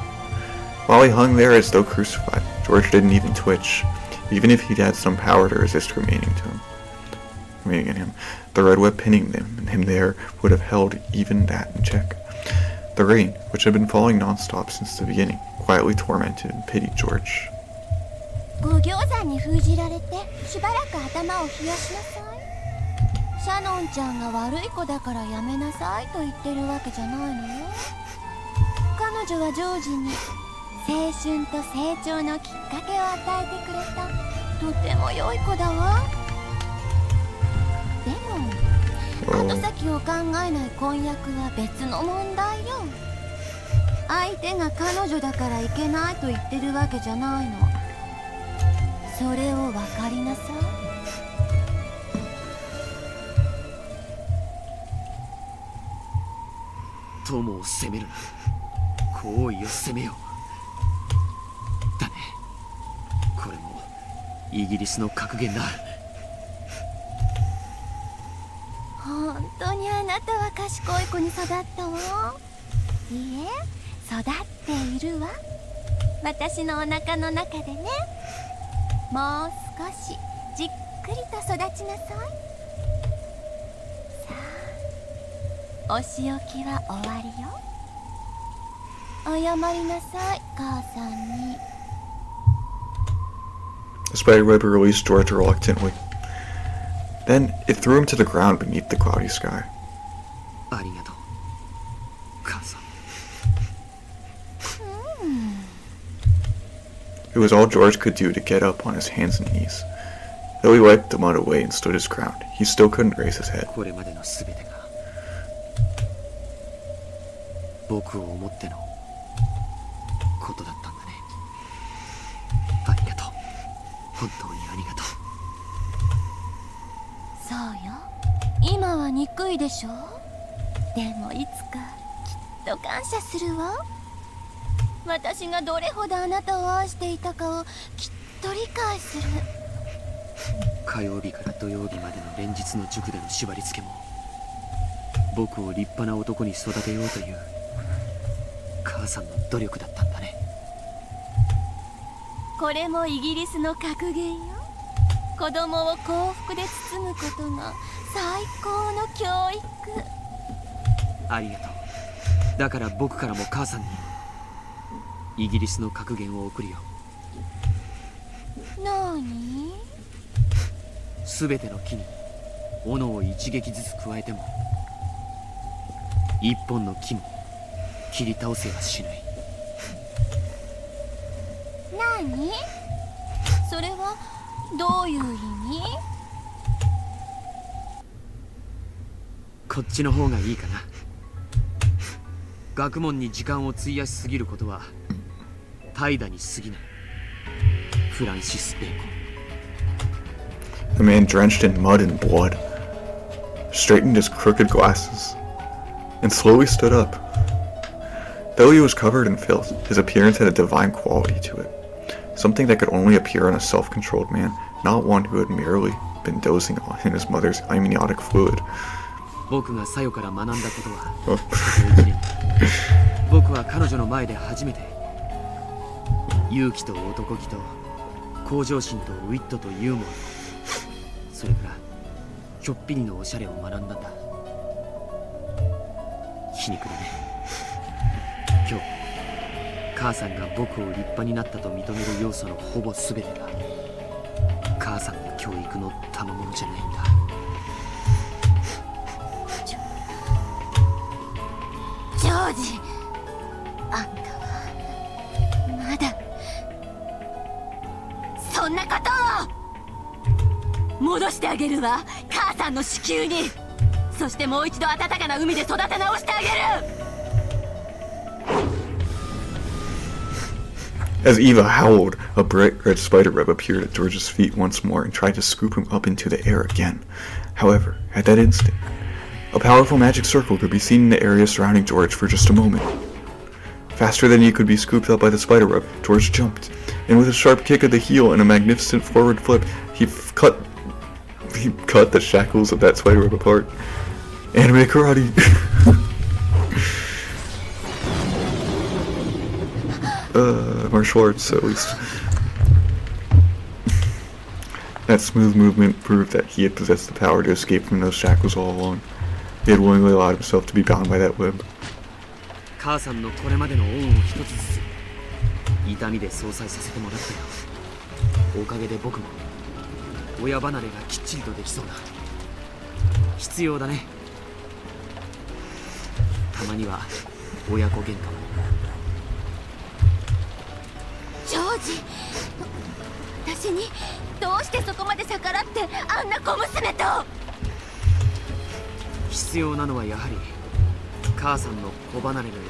While he hung there as though crucified, George didn't even twitch. Even if he'd had some power to resist remaining in him, the red web pinning him there would have held even that in check. The rain, which had been falling non-stop since the beginning, quietly tormented and pitied George. ご行山に封じられてしばらく頭を冷やしなさい。シャノンちゃんが悪い子だからやめなさいと言ってるわけじゃないのよ。彼女はジョージに青春と成長のきっかけを与えてくれたとても良い子だわ。でも後先を考えない婚約は別の問題よ。相手が彼女だからいけないと言ってるわけじゃないの。それを分かりなさい。友を責めるな。行為を責めよう。だね。これもイギリスの格言だ。本当にあなたは賢い子に育ったわ。いいえ、育ったっているわ。私のお腹の中でね。もう少しじっくりと育ちなさい。さあ、お仕置きは終わりよ。謝りなさい、母さんに。The spider web released George reluctantly. Then it threw him to the ground beneath the cloudy sky. ありがとう母さん。 It was all George could do to get up on his hands and knees. Though he wiped the mud away and stood his ground, he still couldn't raise his head. これまでの全てが僕を思ってのことだったんだね。ありがとう。本当にありがとう。そうよ。今は憎いでしょ。でもいつかきっと感謝するわ。私がどれほどあなたを愛していたかをきっと理解する。火曜日から土曜日までの連日の塾での縛り付けも、僕を立派な男に育てようという母さんの努力だったんだね。これもイギリスの格言よ。子供を幸福で包むことが最高の教育。ありがとう。だから僕からも母さんにイギリスの格言を送るよ。なに？全ての木に斧を一撃ずつ加えても一本の木も切り倒せはしない。なに？それはどういう意味？こっちの方がいいかな。学問に時間を費やしすぎることは怠惰に過ぎない。フランシス・ベーコン。 The man, drenched in mud and blood, straightened his crooked glasses and slowly stood up. Though he was covered in filth, his appearance had a divine quality to it, something that could only appear on a self-controlled man, not one who had merely been dozing in his mother's amniotic fluid. 僕がサヨから学んだことは、1年僕は彼女の前で初めて勇気と男気と向上心とウィットとユーモア、それからひょっぴりのおしゃれを学んだんだ。皮肉だね。今日母さんが僕を立派になったと認める要素のほぼ全てが母さんの教育の賜物じゃないんだ。ジョージ、あんたはまだそんなことを。戻してあげるわ、母さんの子宮に。そしてもう一度暖かな海で育て直してあげる。 As Eva howled, a bright red spider web appeared at George's feet once more and tried to scoop him up into the air again. However, at that instant, a powerful magic circle could be seen in the area surrounding George for just a moment. Faster than he could be scooped up by the spider web, George jumped, and with a sharp kick of the heel and a magnificent forward flip, he cut the shackles of that spider web apart. Anime karate. Martial arts, at least. That smooth movement proved that he had possessed the power to escape from those shackles all along. He had willingly allowed himself to be bound by that web. 母さんのこれまでの恩を一つずつ痛みで相殺させてもらったよ。おかげで僕も親離れがきっちりとできそうだ。必要だね。たまには親子喧嘩も。ジョージ、私にどうしてそこまで逆らってあんな小娘と。必要なのはやはり母さんの子離れのよ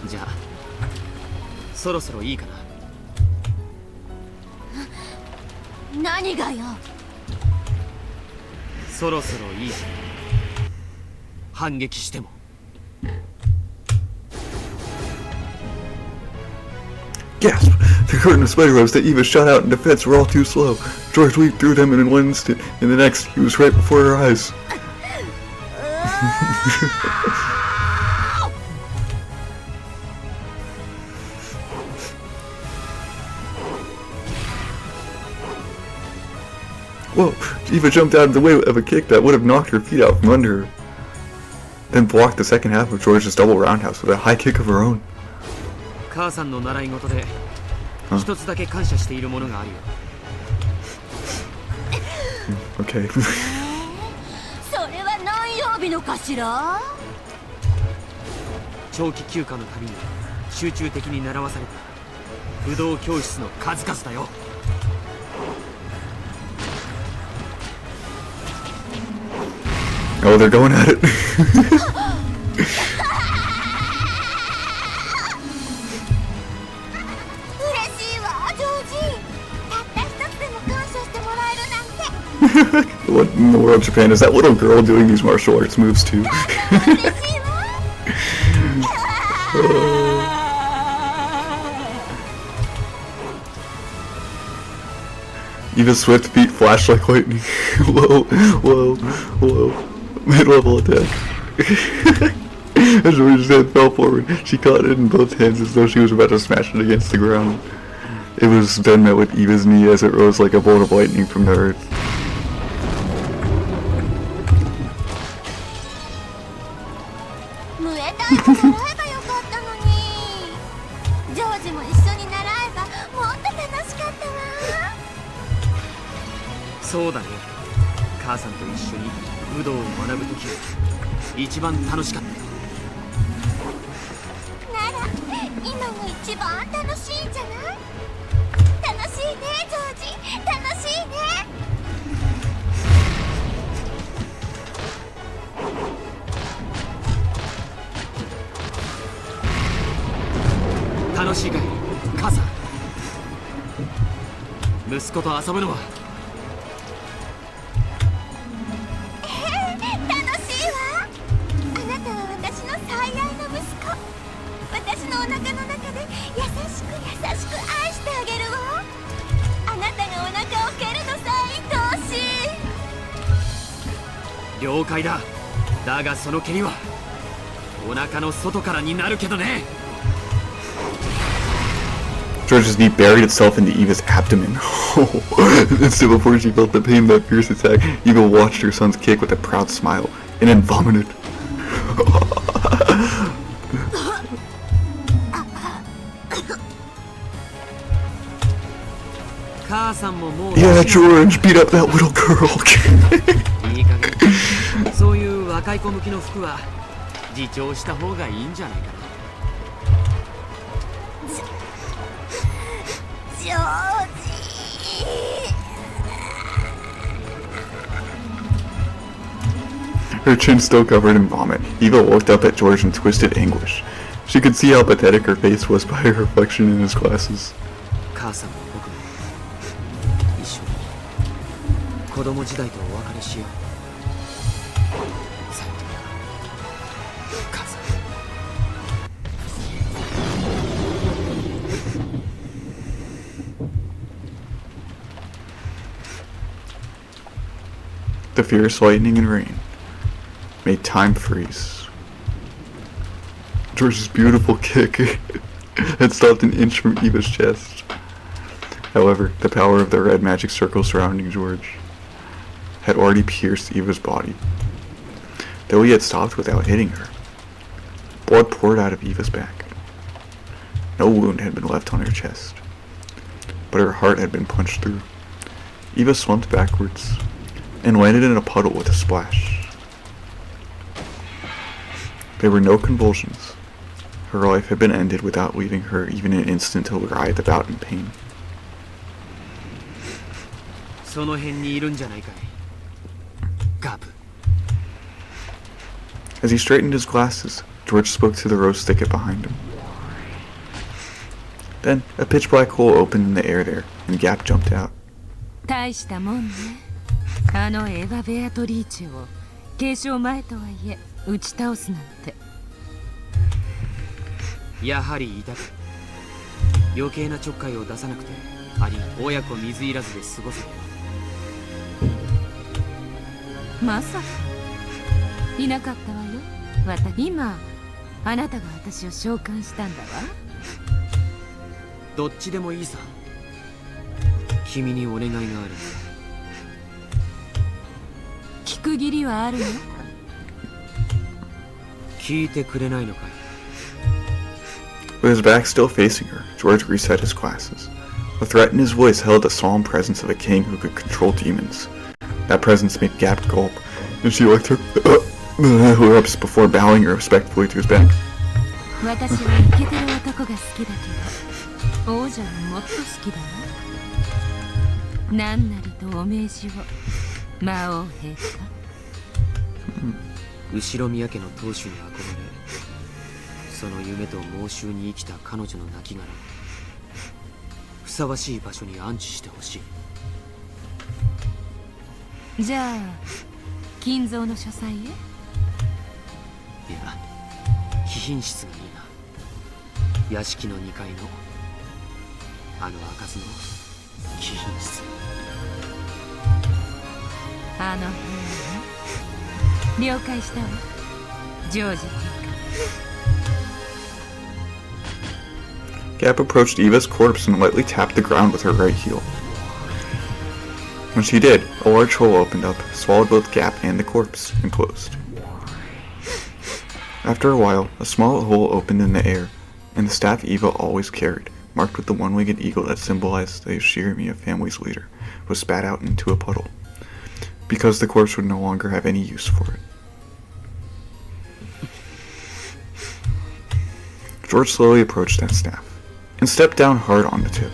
うだ。じゃあそろそろいいかな。何がよ。そろそろいい。反撃しても。Gasp! The curtain of spider webs that Eva shot out in defense were all too slow. George leaped through them in one instant. In the next, he was right before her eyes. Whoa! Eva jumped out of the way of a kick that would have knocked her feet out from under her. Then blocked the second half of George's double roundhouse with a high kick of her own. 母さんの習い事で一つだけ感謝しているものがあるよ。Okay. それは何曜日のかしら？長期休暇のたびに集中的に習わされた武道教室の数々だよ。Oh, they're going at it. 嬉しいわジョージ。たった一つでも感謝してもらえるなんて。 What in the world, Japan, is that little girl doing these martial arts moves too? 嬉しいわ。Eva's swift feet flash like lightning. Whoa, whoa, whoa. Mid-level attack. As George's head fell forward, she caught it in both hands as though she was about to smash it against the ground. It was then met with Eva's knee as it rose like a bolt of lightning from the earth. ムエタイも習えばよかったのに。ジョージも一緒に習えばもっと楽しかったわ。そうだね。母さんと一緒に武道を学ぶときが一番楽しかったよ。なら今が一番楽しいんじゃない？楽しいねジョージ、楽しいね。楽しいかい母さん。息子と遊ぶのは楽しいわ。あなたは私の最愛の息子。私のお腹の中で優しく優しく愛してあげるわ。あなたがお腹を蹴るのさ愛おしい。了解だ。だがその蹴りはお腹の外からになるけどね。George's knee buried itself into Eva's abdomen. Instant before she felt the pain of that fierce attack, Eva watched her son's kick with a proud smile, and then vomited. Yeah, George, beat up that little girl. いい加減そういう若い子向きの服は自重した方がいいんじゃないかな。ジョージ。 Her chin still covered in vomit, Eva looked up at George in twisted anguish. She could see how pathetic her face was by her reflection in his glasses. 母さんも僕も一緒に子供時代とお別れしよう。さよなら母さん。The fierce lightning and rain made time freeze. George's beautiful kick had stopped an inch from Eva's chest. However, the power of the red magic circle surrounding George had already pierced Eva's body. Though he had stopped without hitting her, blood poured out of Eva's back. No wound had been left on her chest, but her heart had been punched through. Eva slumped backwards and landed in a puddle with a splash. There were no convulsions. Her life had been ended without leaving her even an instant to writhe about in pain. その辺にいるんじゃないかいガブ。 As he straightened his glasses, George spoke to the rose thicket behind him. Then, a pitch-black hole opened in the air there, and Gap jumped out. 大したもんね。あのエヴァ・ベアトリーチェを継承前とはいえ打ち倒すなんて。やはり痛く余計なちょっかいを出さなくてありがとう。親子水入らずで過ごせ。まさかいなかったわよ。今あなたが私を召喚したんだわ。どっちでもいいさ。君にお願いがある。区切りはあるの？聞いてくれないのかい。 With his back still facing her, George reset his glasses. The threat in his voice held the solemn presence of a king who could control demons. That presence made Gap gulp, and she looked her lips before bowing respectfully to his back. 私はイケてる男が好きだけど、王者はもっと好きだわ。何なりとお命じを、魔王陛下。後ろ宮家の当主に憧れ、その夢と猛襲に生きた彼女の亡骸をふさわしい場所に安置してほしい。じゃあ金蔵の書斎へ？いや、貴賓室がいいな。屋敷の2階のあの開かずの貴賓室。あの部屋ね。了解したわ、ジョージ陛下。 Gap approached Eva's corpse and lightly tapped the ground with her right heel. When she did, a large hole opened up, swallowed both Gap and the corpse, and closed. After a while, a small hole opened in the air, and the staff Eva always carried, marked with the one-winged eagle that symbolized the Yoshirimiya family's leader, was spat out into a puddle, because the corpse would no longer have any use for it. George slowly approached that staff, and stepped down hard on the tip.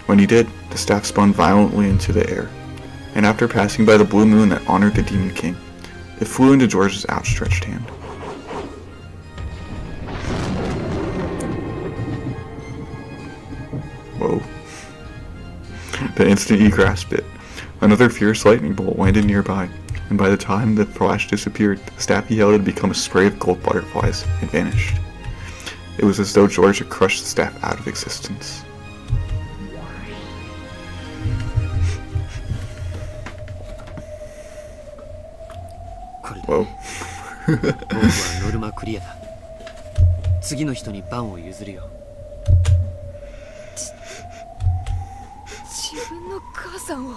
When he did, the staff spun violently into the air, and after passing by the blue moon that honored the Demon King, it flew into George's outstretched hand. Whoa. The instant he grasped it, another fierce lightning bolt landed nearby, and by the time the flash disappeared, the staff he held had become a spray of gold butterflies and vanished. It was as though George had crushed the staff out of existence. Whoa. 僕はノルマクリアだ。次の人に番を譲るよ。自分の母さんを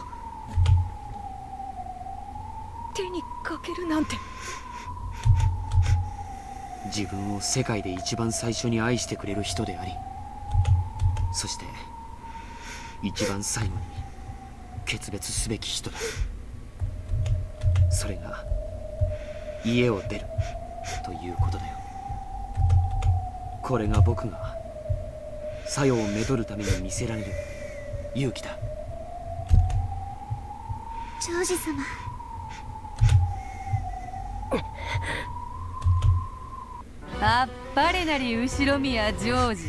手にかけるなんて。自分を世界で一番最初に愛してくれる人であり、そして一番最後に決別すべき人だ。それが家を出るということだよ。これが僕がサヨをめとるために見せられる勇気だ。ジョージ様。あっぱれなり後ろ宮ジョージ、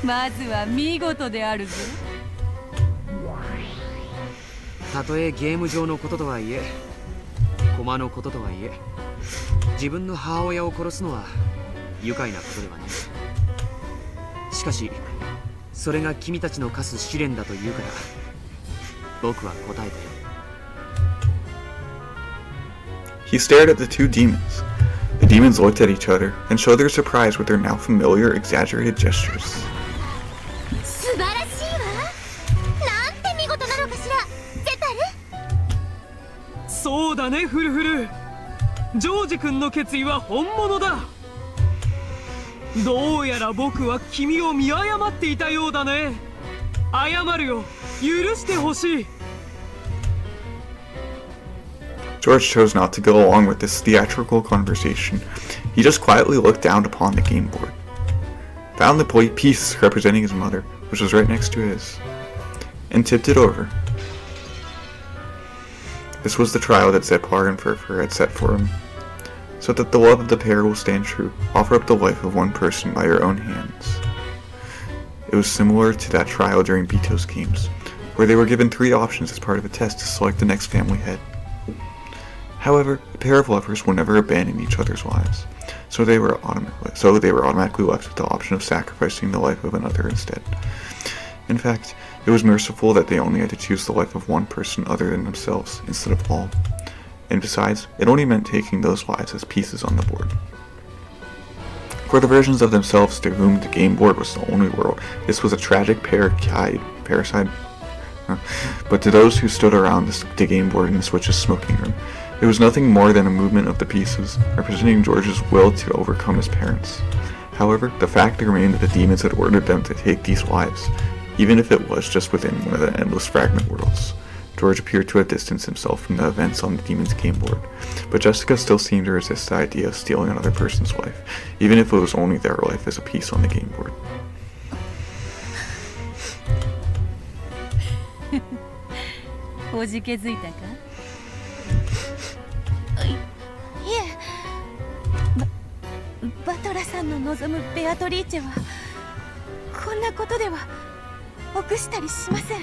まずは見事であるぞ。たとえゲーム上のこととはいえ、駒のこととはいえ、自分の母親を殺すのは愉快なことではない。しかしそれが君たちの課す試練だというから、僕は答えたよ。 He stared at the two demons. The demons looked at each other and showed their surprise with their now familiar, exaggerated gestures. 素晴らしいわ。なんて見事なのかしら、ゼタル。そうだね、フルフル。ジョージ君の決意は本物だ。どうやら僕は君を見誤っていたようだね。謝るよ、許してほしい。 George chose not to go along with this theatrical conversation. He just quietly looked down upon the game board, found the piece representing his mother, which was right next to his, and tipped it over. This was the trial that Zepar and Furfur had set for him, so that the love of the pair will stand true. Offer up the life of one person by your own hands. It was similar to that trial during Bito's games, where they were given 3 options as part of a test to select the next family head. However, the pair of lovers will never abandon each other's lives, so they were automatically left with the option of sacrificing the life of another instead. In fact, it was merciful that they only had to choose the life of one person other than themselves instead of all. And besides, it only meant taking those lives as pieces on the board. For the versions of themselves to whom the game board was the only world, this was a tragic parasite But to those who stood around the game board in the Switch's smoking room, it was nothing more than a movement of the pieces, representing George's will to overcome his parents. However, the fact remained that the demons had ordered them to take these lives, even if it was just within one of the endless fragment worlds. George appeared to have distanced himself from the events on the demon's game board, but Jessica still seemed to resist the idea of stealing another person's life, even if it was only their life as a piece on the game board. おじけづいたか？いえ、バトラさんの望むベアトリーチェはこんなことでは臆したりしません。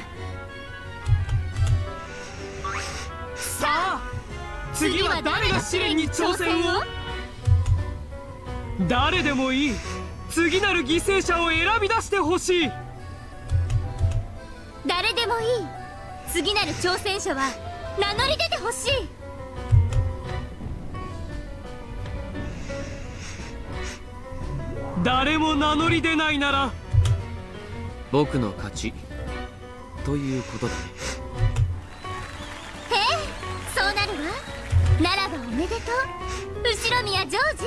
さあ次は誰が試練に挑戦を？誰でもいい。次なる犠牲者を選び出してほしい。誰でもいい。次なる挑戦者は名乗り出てほしい。誰も名乗り出ないなら僕の勝ちということだね。へえ、そうなるわ。ならばおめでとう、後ろ宮ジョージ。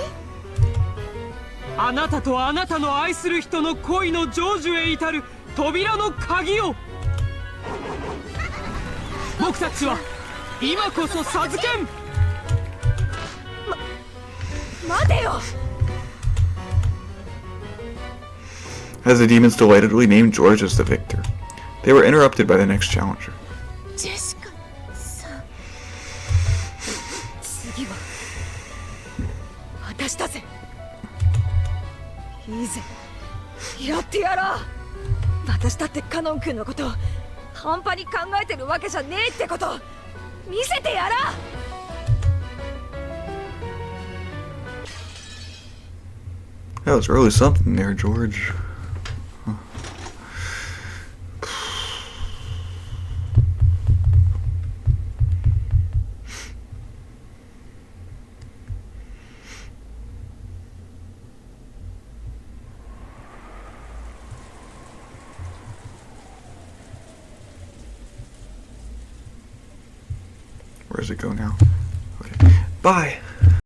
あなたとあなたの愛する人の恋の成就へ至る扉の鍵を僕たちは今こそ授けん。待てよ。 As the demons delightedly named George as the victor, they were interrupted by the next challenger. ジェシカさん、次は私だぜ。いいぜ、やってやろう。私だってカノン君のこと半端に考えてるわけじゃねえってこと見せてやろう。 That was really something there, George. Where does it go now? Okay. Bye!